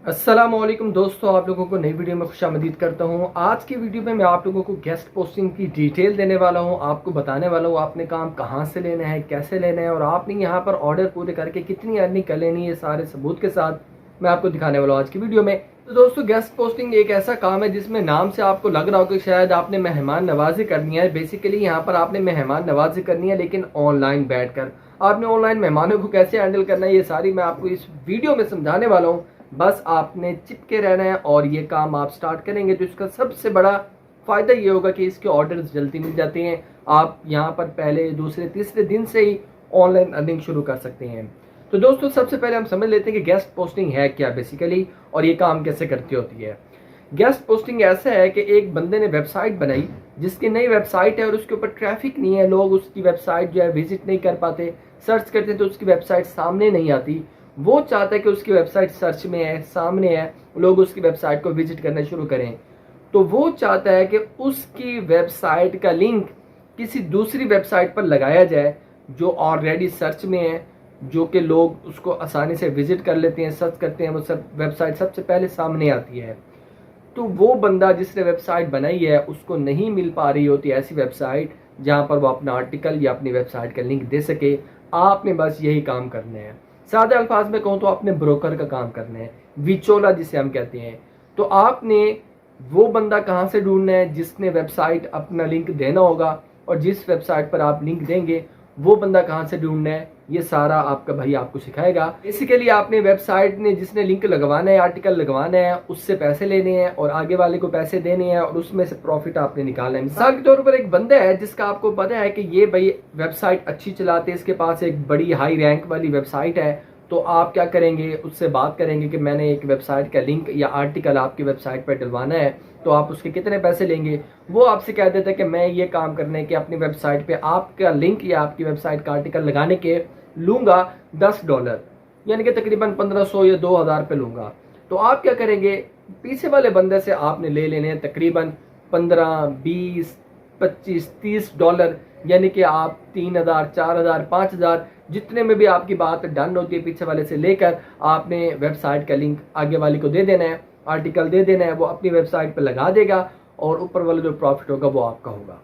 अस्सलामुअलैकुम दोस्तों, आप लोगों को नई वीडियो में खुशामदीद करता हूं। आज की वीडियो में मैं आप लोगों को गेस्ट पोस्टिंग की डिटेल देने वाला हूं। आपको बताने वाला हूं आपने काम कहां से लेना है, कैसे लेना है और आपने यहां पर ऑर्डर पूरे करके कितनी अर्निंग कर लेनी है, सारे सबूत के साथ मैं आपको दिखाने वाला हूं आज की वीडियो में। तो दोस्तों, गेस्ट पोस्टिंग एक ऐसा काम है जिसमें नाम से आपको लग रहा हो कि शायद आपने मेहमान नवाजी करनी है। बेसिकली यहाँ पर आपने मेहमान नवाजी करनी है, लेकिन ऑनलाइन बैठकर। आपने ऑनलाइन मेहमानों को कैसे हैंडल करना है, ये सारी मैं आपको इस वीडियो में समझाने वाला हूँ। बस आपने चिपके रहना है और ये काम आप स्टार्ट करेंगे तो इसका सबसे बड़ा फ़ायदा ये होगा कि इसके ऑर्डर्स जल्दी मिल जाते हैं। आप यहाँ पर पहले दूसरे तीसरे दिन से ही ऑनलाइन अर्निंग शुरू कर सकते हैं। तो दोस्तों, सबसे पहले हम समझ लेते हैं कि गेस्ट पोस्टिंग है क्या बेसिकली और ये काम कैसे करती होती है। गेस्ट पोस्टिंग ऐसा है कि एक बंदे ने वेबसाइट बनाई, जिसकी नई वेबसाइट है और उसके ऊपर ट्रैफिक नहीं है, लोग उसकी वेबसाइट जो है विजिट नहीं कर पाते, सर्च करते हैं तो उसकी वेबसाइट सामने नहीं आती। वो चाहता है कि उसकी वेबसाइट सर्च में है, सामने है, लोग उसकी वेबसाइट को विजिट करना शुरू करें। तो वो चाहता है कि उसकी वेबसाइट का लिंक किसी दूसरी वेबसाइट पर लगाया जाए जो ऑलरेडी सर्च में है, जो कि लोग उसको आसानी से विजिट कर लेते हैं, सर्च करते हैं, वो सब वेबसाइट सबसे पहले सामने आती है। तो वो बंदा जिसने वेबसाइट बनाई है उसको नहीं मिल पा रही होती ऐसी वेबसाइट जहाँ पर वो अपना आर्टिकल या अपनी वेबसाइट का लिंक दे सके। आपने बस यही काम करना है। सादे अल्फाज में कहूँ तो आपने ब्रोकर का काम करना है, विचोला जिसे हम कहते हैं। तो आपने वो बंदा कहाँ से ढूंढना है जिसने वेबसाइट अपना लिंक देना होगा, और जिस वेबसाइट पर आप लिंक देंगे वो बंदा कहाँ से ढूंढना है, ये सारा आपका भाई आपको सिखाएगा। बेसिकली आपने वेबसाइट ने जिसने लिंक लगवाना है, आर्टिकल लगवाना है, उससे पैसे लेने हैं और आगे वाले को पैसे देने हैं और उसमें से प्रॉफिट आपने निकालना है। मिसाल के तौर पर एक बंदा है जिसका आपको पता है कि ये भाई वेबसाइट अच्छी चलाते हैं, इसके पास एक बड़ी हाई रैंक वाली वेबसाइट है। तो आप क्या करेंगे, उससे बात करेंगे कि मैंने एक वेबसाइट का लिंक या आर्टिकल आपकी वेबसाइट पर डलवाना है, तो आप उसके कितने पैसे लेंगे। वो आपसे कह देता है कि मैं ये काम करने के अपनी वेबसाइट पे आपका लिंक या आपकी वेबसाइट का आर्टिकल लगाने के लूँगा $10, यानी कि तकरीबन 1500 या 2000 पे लूँगा। तो आप क्या करेंगे, पीछे वाले बंदे से आपने ले लेने हैं तकरीबन 15, 20, 25, $30, यानी कि आप 3000, 4000, 5000 जितने में भी आपकी बात डन होती है पीछे वाले से लेकर आपने वेबसाइट का लिंक आगे वाले को दे देना है, आर्टिकल दे देना है, वो अपनी वेबसाइट पर लगा देगा और ऊपर वाला जो प्रॉफिट होगा वो आपका होगा।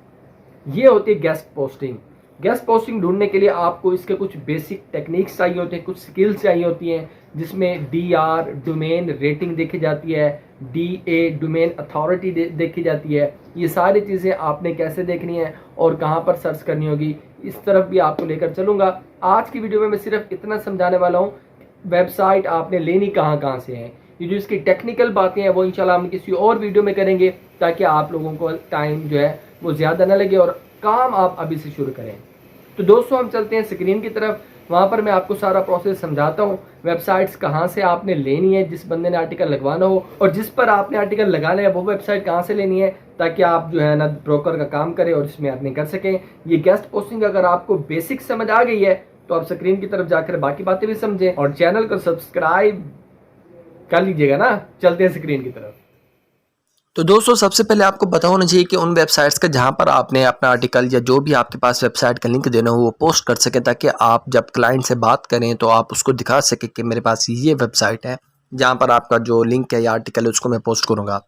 ये होती है गेस्ट पोस्टिंग। गेस्ट पोस्टिंग ढूंढने के लिए आपको इसके कुछ बेसिक टेक्निक्स चाहिए होते हैं, कुछ स्किल्स चाहिए होती हैं, जिसमें DR डोमेन रेटिंग देखी जाती है, DA डोमेन अथॉरिटी देखी जाती है। ये सारी चीज़ें आपने कैसे देखनी है और कहाँ पर सर्च करनी होगी, इस तरफ भी आपको लेकर चलूँगा। आज की वीडियो में मैं सिर्फ इतना समझाने वाला हूँ, वेबसाइट आपने लेनी कहाँ कहाँ से है। ये जो इसकी टेक्निकल बातें हैं वो इंशाल्लाह हम किसी और वीडियो में करेंगे, ताकि आप लोगों को टाइम जो है वो ज़्यादा ना लगे और काम आप अभी से शुरू करें। तो दोस्तों, हम चलते हैं स्क्रीन की तरफ। वहाँ पर मैं आपको सारा प्रोसेस समझाता हूँ, वेबसाइट्स कहाँ से आपने लेनी है जिस बंदे ने आर्टिकल लगवाना हो, और जिस पर आपने आर्टिकल लगाना है वो वेबसाइट कहाँ से लेनी है, ताकि आप जो है ना ब्रोकर का काम करें और इसमें अर्निंग कर सकें। ये गेस्ट पोस्टिंग अगर आपको बेसिक समझ आ गई है तो आप स्क्रीन की तरफ जाकर बाकी बातें भी समझें और चैनल को सब्सक्राइब कर लीजिएगा ना। चलते हैं स्क्रीन की तरफ। तो दोस्तों, सबसे पहले आपको पता होना चाहिए कि उन वेबसाइट्स का जहां पर आपने अपना आर्टिकल या जो भी आपके पास वेबसाइट का लिंक देना हो वो पोस्ट कर सके, ताकि आप जब क्लाइंट से बात करें तो आप उसको दिखा सके कि मेरे पास ये वेबसाइट है जहां पर आपका जो लिंक है या आर्टिकल है उसको मैं पोस्ट करूँगा।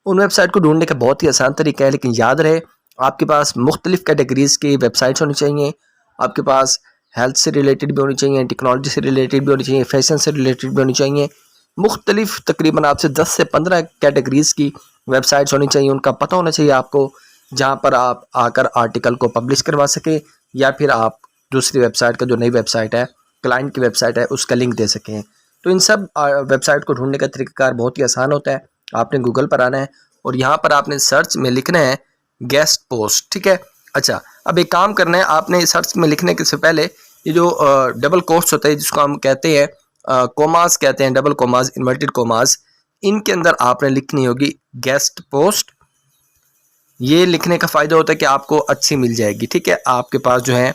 उन वेबसाइट को ढूंढने का बहुत ही आसान तरीका है, लेकिन याद रहे आपके पास मुख्तलिफ कैटेगरीज की वेबसाइट्स होनी चाहिए। आपके पास हेल्थ से रिलेटेड भी होनी चाहिए, टेक्नोलॉजी से रिलेटेड भी होनी चाहिए, फैशन से रिलेटेड भी होनी चाहिए। मुख्तलिफ तकरीबन आपसे 10 से 15 कैटेगरीज की वेबसाइट्स होनी चाहिए। उनका पता होना चाहिए आपको, जहाँ पर आप आकर आर्टिकल को पब्लिश करवा सकें या फिर आप दूसरी वेबसाइट का जो नई वेबसाइट है, क्लाइंट की वेबसाइट है, उसका लिंक दे सकें। तो इन सब वेबसाइट को ढूंढने का तरीकाकार बहुत ही आसान होता है। आपने गूगल पर आना है और यहाँ पर आपने सर्च में लिखना है गेस्ट पोस्ट, ठीक है। अच्छा, अब एक काम करना है, आपने सर्च में लिखने के से पहले ये जो डबल कोट्स होते हैं जिसको हम कहते हैं कोमास कहते हैं, डबल कोमास, इन्वर्टेड कोमास, इनके अंदर आपने लिखनी होगी गेस्ट पोस्ट। ये लिखने का फ़ायदा होता है कि आपको अच्छी मिल जाएगी, ठीक है। आपके पास जो है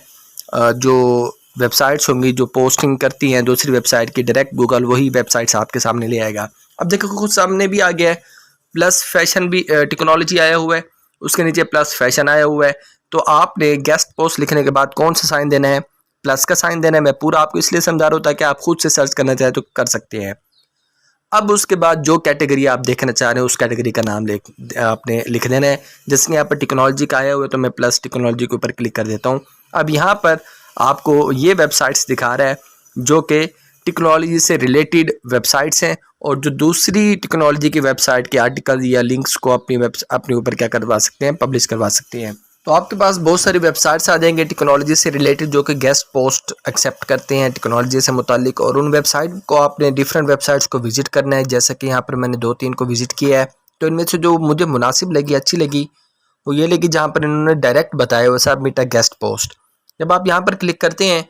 जो वेबसाइट्स होंगी जो पोस्टिंग करती हैं दूसरी वेबसाइट की, डायरेक्ट गूगल वही वेबसाइट्स आपके सामने ले आएगा। अब देखो कुछ सामने भी आ गया है, प्लस फैशन भी, टेक्नोलॉजी आया हुआ है, उसके नीचे प्लस फैशन आया हुआ है। तो आपने गेस्ट पोस्ट लिखने के बाद कौन सा साइन देना है, प्लस का साइन देना है। मैं पूरा आपको इसलिए समझा रहा हूँ ताकि आप खुद से सर्च करना चाहे तो कर सकते हैं। अब उसके बाद जो कैटेगरी आप देखना चाह रहे हो उस कैटेगरी का नाम आपने लिख देना है। जैसे कि यहाँ पर टेक्नोलॉजी का आया हुआ है तो मैं प्लस टेक्नोलॉजी के ऊपर क्लिक कर देता हूँ। अब यहाँ पर आपको ये वेबसाइट्स दिखा रहा है जो कि टेक्नोलॉजी से रिलेटेड वेबसाइट्स हैं, और जो दूसरी टेक्नोलॉजी की वेबसाइट के आर्टिकल या लिंक्स को अपने ऊपर क्या करवा सकते हैं, पब्लिश करवा सकते हैं। तो आपके पास बहुत सारी वेबसाइट्स आ जाएंगे टेक्नोलॉजी से रिलेटेड जो कि गेस्ट पोस्ट एक्सेप्ट करते हैं टेक्नोलॉजी से मुतालिक, और उन वेबसाइट को आपने डिफरेंट वेबसाइट्स को विजिट करना है। जैसा कि यहाँ पर मैंने 2-3 को विजिट किया है, तो इनमें से जो मुझे मुनासिब लगी, अच्छी लगी, वो ये लगी जहाँ पर इन्होंने डायरेक्ट बताया वो सबमिट अ गेस्ट पोस्ट। जब आप यहाँ पर क्लिक करते हैं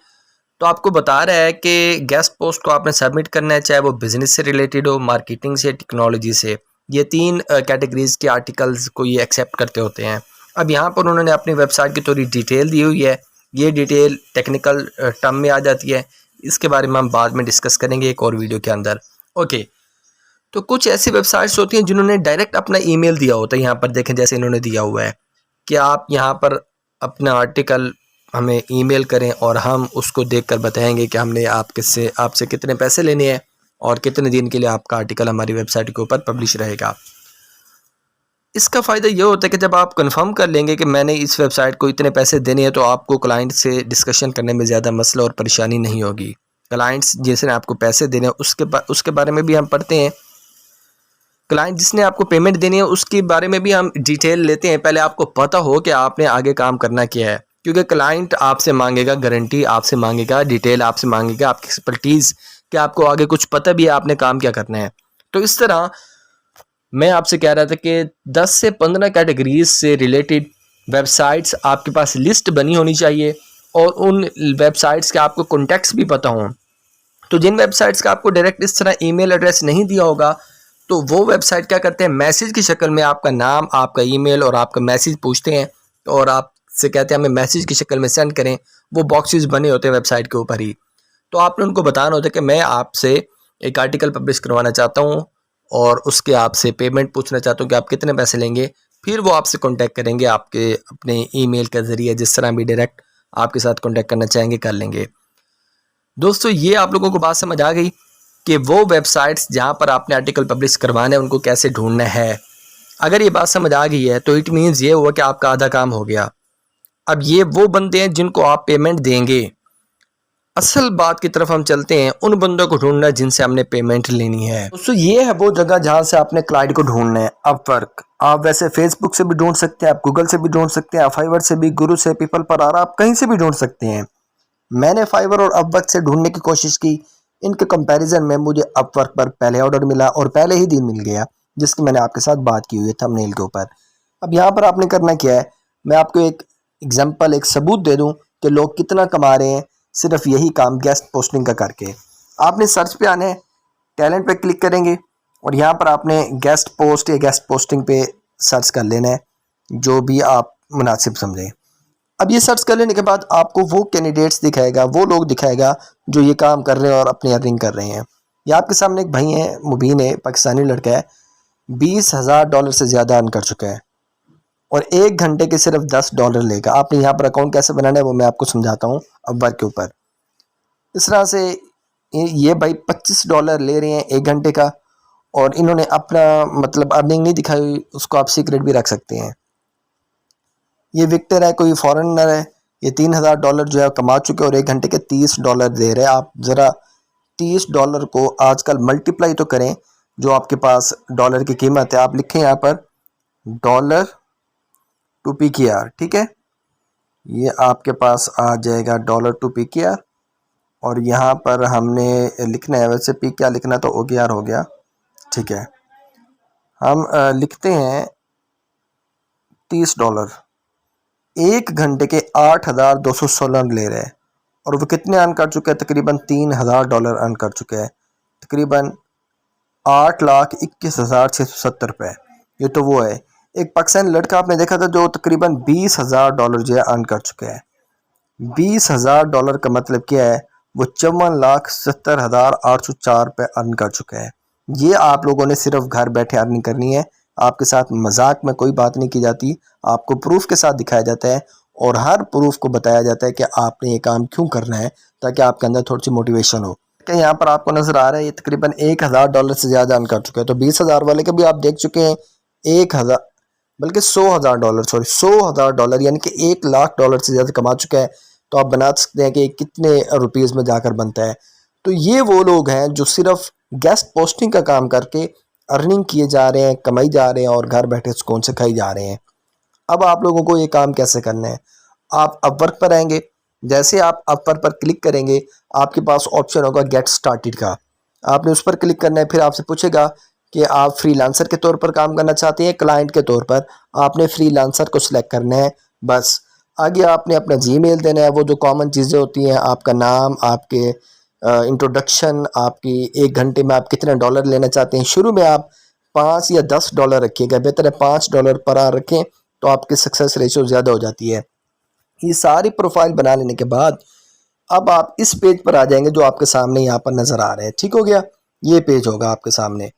तो आपको बता रहा है कि गेस्ट पोस्ट को आपने सबमिट करना है, चाहे वो बिजनेस से रिलेटेड हो, मार्केटिंग से, टेक्नोलॉजी से। ये 3 कैटेगरीज के आर्टिकल्स को ये एक्सेप्ट करते होते हैं। अब यहाँ पर उन्होंने अपनी वेबसाइट की थोड़ी डिटेल दी हुई है। ये डिटेल टेक्निकल टर्म में आ जाती है, इसके बारे में हम बाद में डिस्कस करेंगे एक और वीडियो के अंदर। ओके, तो कुछ ऐसी वेबसाइट्स होती हैं जिन्होंने डायरेक्ट अपना ईमेल दिया होता है। यहाँ पर देखें, जैसे इन्होंने दिया हुआ है कि आप यहाँ पर अपना आर्टिकल हमें ईमेल करें और हम उसको देखकर बताएंगे कि हमने आपसे कितने पैसे लेने हैं और कितने दिन के लिए आपका आर्टिकल हमारी वेबसाइट के ऊपर पब्लिश रहेगा। इसका फ़ायदा ये होता है कि जब आप कंफर्म कर लेंगे कि मैंने इस वेबसाइट को इतने पैसे देने हैं, तो आपको क्लाइंट से डिस्कशन करने में ज़्यादा मसला और परेशानी नहीं होगी। क्लाइंट्स जिसने आपको पैसे देने हैं उसके बारे में भी हम पढ़ते हैं। क्लाइंट जिसने आपको पेमेंट देनी है उसके बारे में भी हम डिटेल लेते हैं। पहले आपको पता हो कि आपने आगे काम करना क्या है, क्योंकि क्लाइंट आपसे मांगेगा गारंटी, आपसे मांगेगा डिटेल, आपसे मांगेगा आपकी एक्सपर्टीज़ कि आपको आगे कुछ पता भी है आपने काम क्या करना है। तो इस तरह मैं आपसे कह रहा था कि 10 से 15 कैटेगरीज से रिलेटेड वेबसाइट्स आपके पास लिस्ट बनी होनी चाहिए, और उन वेबसाइट्स के आपको कॉन्टैक्ट्स भी पता हों। तो जिन वेबसाइट्स का आपको डायरेक्ट इस तरह ईमेल एड्रेस नहीं दिया होगा, तो वो वेबसाइट क्या करते हैं, मैसेज की शक्ल में आपका नाम, आपका ईमेल और आपका मैसेज पूछते हैं, और आपसे कहते हैं हमें मैसेज की शक्ल में सेंड करें। वो बॉक्सेस बने होते हैं वेबसाइट के ऊपर ही। तो आपने उनको बताना होता है कि मैं आपसे एक आर्टिकल पब्लिश करवाना चाहता हूँ और उसके आपसे पेमेंट पूछना चाहता हूँ कि आप कितने पैसे लेंगे। फिर वो आपसे कांटेक्ट करेंगे आपके अपने ईमेल के ज़रिए, जिस तरह भी डायरेक्ट आपके साथ कांटेक्ट करना चाहेंगे कर लेंगे। दोस्तों, ये आप लोगों को बात समझ आ गई कि वो वेबसाइट्स जहाँ पर आपने आर्टिकल पब्लिश करवाना है उनको कैसे ढूंढना है। अगर ये बात समझ आ गई है तो इट मीन्स ये हुआ कि आपका आधा काम हो गया। अब ये वो बंदे हैं जिनको आप पेमेंट देंगे। असल बात की तरफ हम चलते हैं, उन बंदों को ढूंढना है जिनसे हमने पेमेंट लेनी है। दोस्तों, ये है वो जगह जहाँ से आपने क्लाइंट को ढूंढना है। अपवर्क, आप वैसे फेसबुक से भी ढूंढ सकते हैं, आप गूगल से भी ढूंढ सकते हैं, आप फाइवर से भी, गुरु से, पीपल पर आ रहा, आप कहीं से भी ढूंढ सकते हैं। मैंने फाइवर और अपवर्क से ढूंढने की कोशिश की। इनके कंपैरिजन में मुझे अपवर्क पर पहले ऑर्डर मिला और पहले ही दिन मिल गया, जिसकी मैंने आपके साथ बात की हुई है थंबनेल के ऊपर। अब यहाँ पर आपने करना क्या है, मैं आपको एक एग्जांपल, एक सबूत दे दूं कि लोग कितना कमा रहे हैं सिर्फ यही काम गेस्ट पोस्टिंग का करके। आपने सर्च पे आना है, टैलेंट पे क्लिक करेंगे और यहाँ पर आपने गेस्ट पोस्ट या गेस्ट पोस्टिंग पे सर्च कर लेना है, जो भी आप मुनासिब समझें। अब ये सर्च कर लेने के बाद आपको वो कैंडिडेट्स दिखाएगा, वो लोग दिखाएगा जो ये काम कर रहे हैं और अपनी अर्निंग कर रहे हैं। ये आपके सामने एक भाई है, मुबीन है, पाकिस्तानी लड़का है, $20,000 से ज़्यादा अर्न कर चुका है और 1 घंटे के सिर्फ $10 लेगा। आपने यहाँ पर अकाउंट कैसे बनाना है वो मैं आपको समझाता हूँ अपवर्क के ऊपर। इस तरह से ये भाई $25 ले रहे हैं 1 घंटे का, और इन्होंने अपना मतलब अर्निंग नहीं दिखाई हुई, उसको आप सीक्रेट भी रख सकते हैं। ये विक्टर है, कोई फॉरेनर है, ये $3,000 जो है कमा चुके और 1 घंटे के $30 दे रहे हैं। आप ज़रा $30 को आजकल मल्टीप्लाई तो करें, जो आपके पास डॉलर की कीमत है। आप लिखें यहाँ पर $2 ठीक है, ये आपके पास आ जाएगा $2 और यहाँ पर हमने लिखना है, वैसे पी क्या लिखना तो OKR हो गया, ठीक है। हम लिखते हैं $30, 1 घंटे के 8,216 ले रहे हैं और वो कितने अर्न कर चुके हैं, तकरीबन $3,000 अर्न कर चुके हैं, तकरीबन 8,21,670 रुपये। ये तो वो है। एक पाकिस्तानी लड़का आपने देखा था जो तकरीबन $20,000 जो है अर्न कर चुके हैं। $20,000 का मतलब क्या है, वो 54,70,804 रुपये अर्न कर चुके हैं। ये आप लोगों ने सिर्फ घर बैठे अर्निंग करनी है। आपके साथ मजाक में कोई बात नहीं की जाती, आपको प्रूफ के साथ दिखाया जाता है और हर प्रूफ को बताया जाता है कि आपने ये काम क्यों करना है, ताकि आपके अंदर थोड़ी सी मोटिवेशन हो। कि यहाँ पर आपको नजर आ रहा है ये तकरीबन $1000 से ज़्यादा अर्न कर चुके हैं। तो 20,000 वाले के भी आप देख चुके हैं 1,000 बल्कि $100,000 सॉरी $100,000 यानी कि $1,00,000 से ज़्यादा कमा चुका है। तो आप बना सकते हैं कि कितने रुपीज़ में जाकर बनता है। तो ये वो लोग हैं जो सिर्फ गेस्ट पोस्टिंग का काम करके अर्निंग किए जा रहे हैं, कमाई जा रहे हैं और घर बैठे सुकून से खाई जा रहे हैं। अब आप लोगों को ये काम कैसे करना है, आप अपवर्क पर आएंगे। जैसे आप अपवर्क पर क्लिक करेंगे आपके पास ऑप्शन होगा गेट स्टार्टेड का, आपने उस पर क्लिक करना है। फिर आपसे पूछेगा कि आप फ्रीलांसर के तौर पर काम करना चाहते हैं क्लाइंट के तौर पर, आपने फ्रीलांसर को सिलेक्ट करना है। बस आगे आपने अपना जीमेल देना है, वो जो कॉमन चीज़ें होती हैं, आपका नाम, आपके इंट्रोडक्शन, आपकी 1 घंटे में आप कितने डॉलर लेना चाहते हैं। शुरू में आप 5 या 10 डॉलर रखिएगा, बेहतर है $5 पर आवर रखें तो आपकी सक्सेस रेशियो ज़्यादा हो जाती है। ये सारी प्रोफाइल बना लेने के बाद अब आप इस पेज पर आ जाएंगे जो आपके सामने यहाँ पर नज़र आ रहे हैं। ठीक हो गया, ये पेज होगा आपके सामने।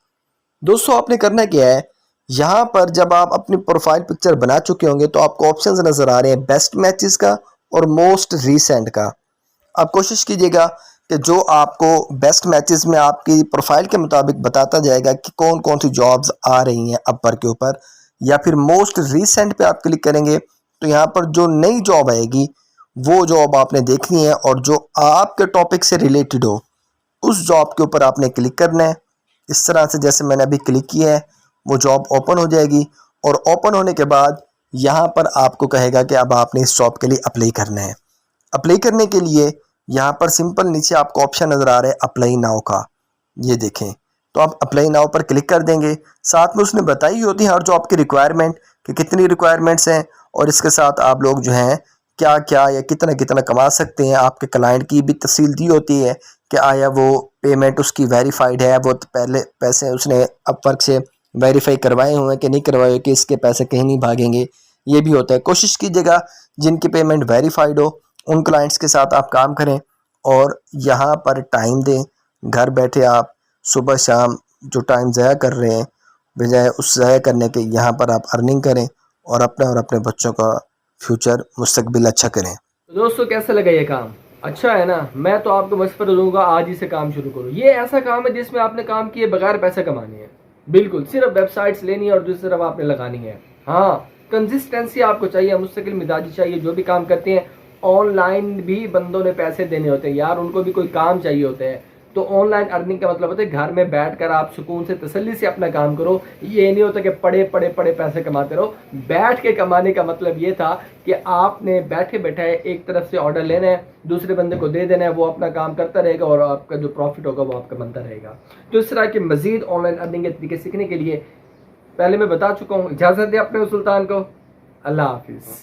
दोस्तों आपने करना क्या है, यहाँ पर जब आप अपनी प्रोफाइल पिक्चर बना चुके होंगे तो आपको ऑप्शंस नज़र आ रहे हैं बेस्ट मैचेस का और मोस्ट रीसेंट का। आप कोशिश कीजिएगा कि जो आपको बेस्ट मैचेस में आपकी प्रोफाइल के मुताबिक बताता जाएगा कि कौन कौन सी जॉब्स आ रही हैं अपवर्क के ऊपर, या फिर मोस्ट रीसेंट पे आप क्लिक करेंगे तो यहाँ पर जो नई जॉब आएगी वो जॉब आपने देखनी है और जो आपके टॉपिक से रिलेटेड हो उस जॉब के ऊपर आपने क्लिक करना है। इस तरह से जैसे मैंने अभी क्लिक किया है वो जॉब ओपन हो जाएगी और ओपन होने के बाद यहाँ पर आपको कहेगा कि अब आपने इस जॉब के लिए अप्लाई करना है। अप्लाई करने के लिए यहाँ पर सिंपल नीचे आपको ऑप्शन नज़र आ रहा है अप्लाई नाउ का, ये देखें। तो आप अप्लाई नाउ पर क्लिक कर देंगे। साथ में उसने बताई होती है हर जॉब की रिक्वायरमेंट कि कितनी रिक्वायरमेंट्स हैं और इसके साथ आप लोग जो हैं क्या क्या या कितना कितना कमा सकते हैं। आपके क्लाइंट की भी तफसील दी होती है कि आया वो पेमेंट उसकी वेरीफाइड है, वो पहले पैसे उसने अपवर्क से वेरीफाई करवाए हुए हैं कि नहीं करवाए, कि इसके पैसे कहीं नहीं भागेंगे, ये भी होता है। कोशिश कीजिएगा जिनकी पेमेंट वेरीफाइड हो उन क्लाइंट्स के साथ आप काम करें और यहाँ पर टाइम दें। घर बैठे आप सुबह शाम जो टाइम ज़ाया कर रहे हैं बजाय उस ज़ाया करने के यहाँ पर आप अर्निंग करें और अपने बच्चों का फ्यूचर मुस्तकबिल अच्छा करें। तो दोस्तों कैसा लगा ये काम, अच्छा है ना? मैं तो आपको मशवरा दूंगा आज ही से काम शुरू करो। ये ऐसा काम है जिसमें आपने काम किए बगैर पैसे कमाने हैं, बिल्कुल सिर्फ वेबसाइट्स लेनी है और दूसरी तरफ आपने लगानी है। हाँ, कंसिस्टेंसी आपको चाहिए, मुस्तकिल मिजाजी चाहिए। जो भी काम करते हैं ऑनलाइन भी बंदों ने पैसे देने होते हैं यार, उनको भी कोई काम चाहिए होते हैं। तो ऑनलाइन अर्निंग का मतलब होता है घर में बैठकर आप सुकून से तसल्ली से अपना काम करो। ये नहीं होता कि पड़े पड़े पड़े पैसे कमाते रहो। बैठ के कमाने का मतलब ये था कि आपने बैठे बैठे एक तरफ से ऑर्डर लेना है, दूसरे बंदे को दे देना है, वो अपना काम करता रहेगा और आपका जो प्रॉफिट होगा वो आपका बनता रहेगा। तो इस तरह के मजीद ऑनलाइन अर्निंग के तरीके सीखने के लिए पहले मैं बता चुका हूँ। इजाज़त दे अपने सुल्तान को। अल्लाह हाफिज़।